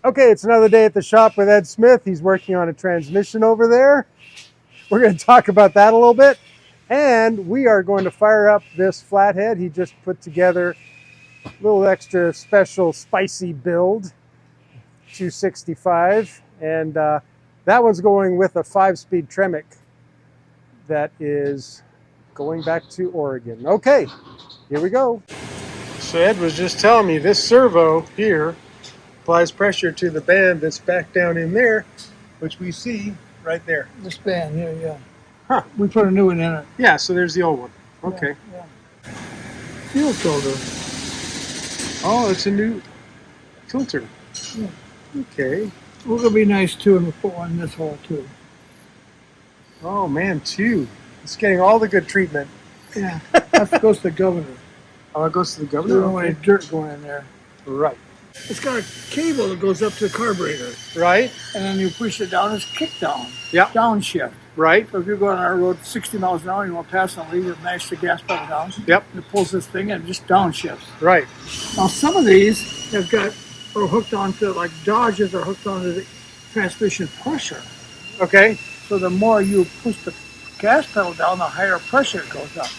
Okay, it's another day at the shop with Ed Smith. He's working on a transmission over there. We're going to talk about that a little bit. And we are going to fire up this flathead. He just put together a little extra special spicy build, 265. And that one's going with a 5-speed Tremec that is going back to Oregon. Okay, here we go. So Ed was just telling me this servo here applies pressure to the band that's back down in there, which we see right there. This band here, yeah. Huh. We put a new one in it. Yeah, so there's the old one. Okay. Yeah. Fuel filter. Oh, it's a new filter. Yeah. Okay. We're going to be nice too, and we'll put one in this hole too. Oh man, two. It's getting all the good treatment. Yeah. That goes to the governor. Oh, it goes to the We governor? don't want any dirt going in there. Right. It's got a cable that goes up to the carburetor. Right? And then you push it down, it's kickdown. Yep. Downshift. Right? So if you're going on our road 60 miles an hour, you want to pass and leave it, mash the gas pedal down. Yep. And it pulls this thing and it just downshifts. Right. Now some of these have got, are hooked onto, like Dodges are hooked onto the transmission pressure. Okay. So the more you push the gas pedal down, the higher pressure it goes up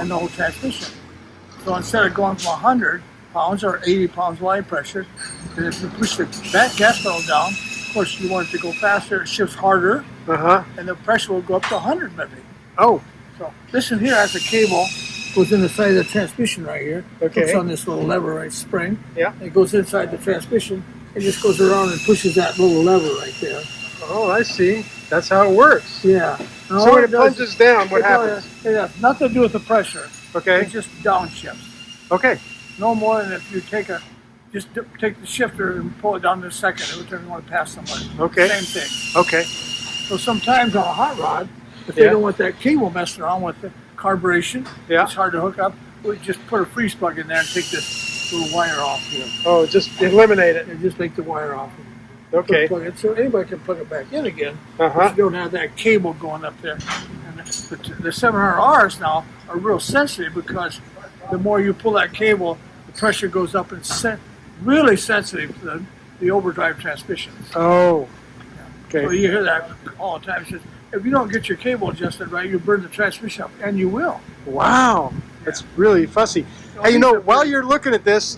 in the whole transmission. So instead of going from 100 pounds or 80 pounds line pressure, and if you push the gas pedal down, of course you want it to go faster, it shifts harder, and the pressure will go up to 100 maybe. Oh. So this in here has a cable, goes in the side of the transmission right here. Okay. Hooks on this little lever right spring. Yeah. It goes inside the transmission, and just goes around and pushes that little lever right there. Oh, I see. That's how it works. Yeah. So when it plunges down, what happens? It has nothing to do with the pressure. Okay. It's just downshifts. Okay. No more than if you take take the shifter and pull it down to the second every time you want to pass somebody. Okay. Same thing. Okay. So sometimes on a hot rod, if they don't want that cable messing around with the carburation, it's hard to hook up, we just put a freeze plug in there and take this little wire off here. Oh, just eliminate it. And just take the wire off. Okay. Plug it, so anybody can plug it back in again. Uh-huh. You don't have that cable going up there. And the 700Rs now are real sensitive because the more you pull that cable, the pressure goes up and really sensitive to the overdrive transmissions. Oh. Okay. So you hear that all the time. It says, if you don't get your cable adjusted right, you burn the transmission up, and you will. Wow. That's really fussy. Hey, you know, while you're looking at this,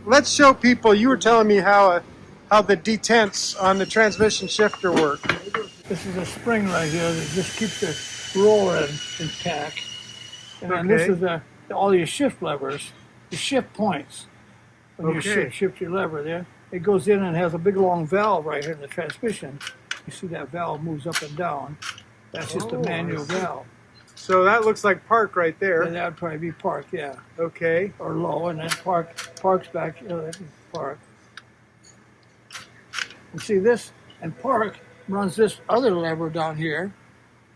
let's show people. You were telling me how the detents on the transmission shifter work. This is a spring right here that just keeps the roller intact. And then this is all your shift levers, the shift points. When you shift your lever there, it goes in and has a big long valve right here in the transmission. You see that valve moves up and down. That's just a manual valve. So that looks like park right there. And that would probably be park, yeah. Okay. Or low, and then park's back, that is park. And see this, and park runs this other lever down here,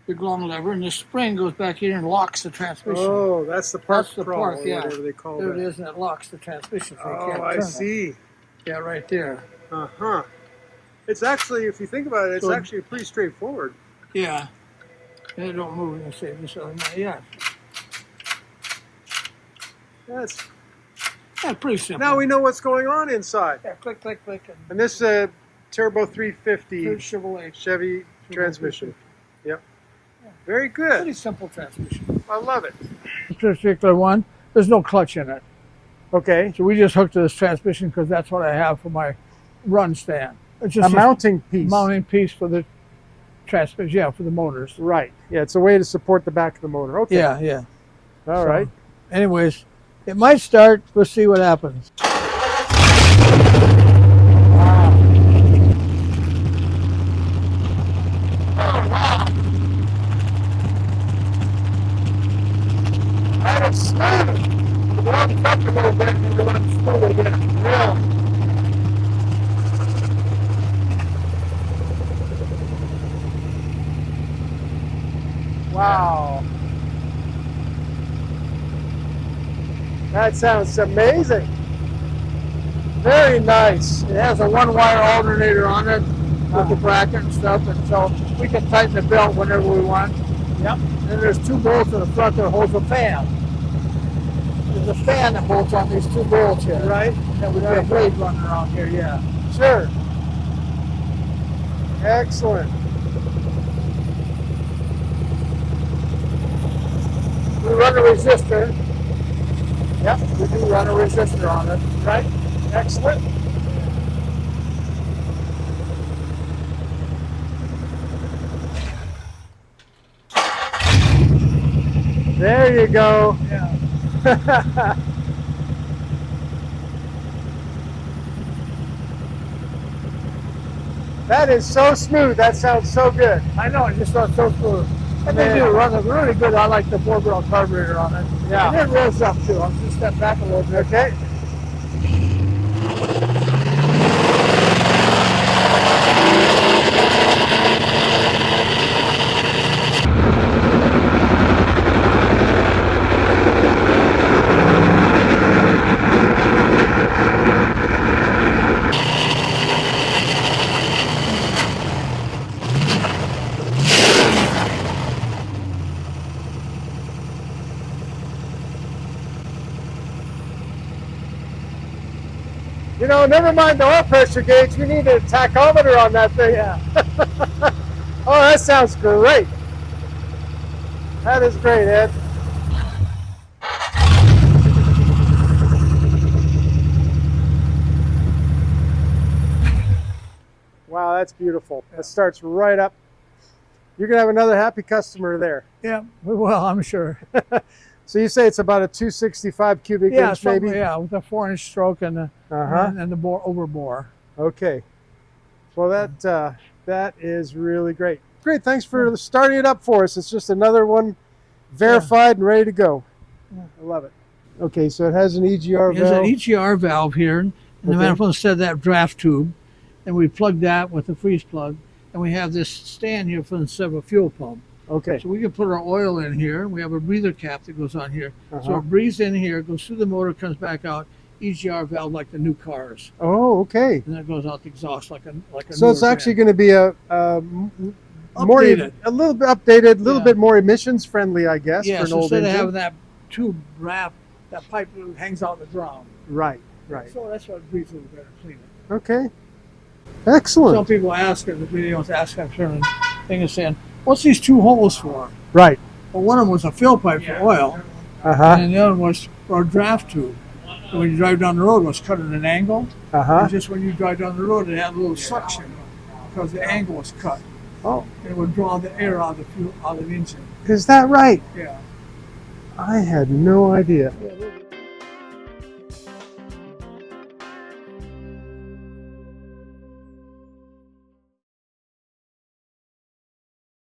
big long lever, and this spring goes back here and locks the transmission. Oh, that's the park That's the crawl, park, or yeah. whatever they call there that. it is, and it locks the transmission. So you Oh, can't I turn see. It. Yeah, right there. Uh-huh. It's actually, if you think about it, it's actually pretty straightforward. Yeah. And it don't move and say this other one. Yeah. That's pretty simple. Now we know what's going on inside. Yeah, click, click, click. And this Turbo 350 Chevrolet Chevy transmission. Yep. Yeah. Very good. Pretty simple transmission. I love it. This particular one, there's no clutch in it. Okay. So we just hooked to this transmission because that's what I have for my run stand. It's just a mounting piece. Mounting piece for the transmission, yeah, for the motors. Right. Yeah, it's a way to support the back of the motor. Okay. Yeah, yeah. All right. Anyways, it might start. We'll see what happens. That is smooth. The one comfortable bit and the one smooth again. Yeah. Wow. That sounds amazing. Very nice. It has a one-wire alternator on it with the bracket and stuff, and so we can tighten the belt whenever we want. Yep. And there's two bolts in the front that holds a fan. There's a fan that bolts on these two bolts here. Right. And we've got a blade running around here, yeah. So sure. Excellent. We run a resistor. Yep. We do run a resistor on it. Right. Excellent. There you go. Yeah. That is so smooth. That sounds so good. I know, it just runs so smooth. And they do run a really good. I like the 4-barrel carburetor on it. Yeah. And it rolls up too. I'll just step back a little bit. Okay. You know, never mind the oil pressure gauge. We need a tachometer on that thing. Yeah. Oh, that sounds great. That is great, Ed. Wow, that's beautiful. It starts right up. You're going to have another happy customer there. Yeah, well, I'm sure. So you say it's about a 265 cubic inch, maybe? Yeah, with a 4-inch stroke and the overbore. Okay. Well, that is really great. Great. Thanks for starting it up for us. It's just another one verified and ready to go. Yeah. I love it. Okay, so it has an EGR valve. There's an EGR valve here, and the manifold instead of that draft tube, and we plug that with the freeze plug, and we have this stand here for instead of a fuel pump. Okay. So we can put our oil in here. We have a breather cap that goes on here. So it breathes in here, goes through the motor, comes back out. EGR valve like the new cars. Oh, okay. And that goes out the exhaust like a. So it's actually going to be a more Updated. a little bit updated, a little bit more emissions friendly, I guess. Yeah. For an So old instead engine. of having that tube wrap, that pipe that hangs out in the ground. Right. Right. So that's why it breathes a little better, cleaner. Okay. Excellent. Some people ask in the videos, ask a certain thing is saying, "What's these two holes for?" Right. Well, one of them was a fill pipe for oil, and the other one was for a draft tube. So when you drive down the road, it was cut at an angle. And just when you drive down the road, it had a little suction because the angle was cut. Oh. It would draw the air out of the fuel, out of the engine. Is that right? Yeah. I had no idea. Yeah,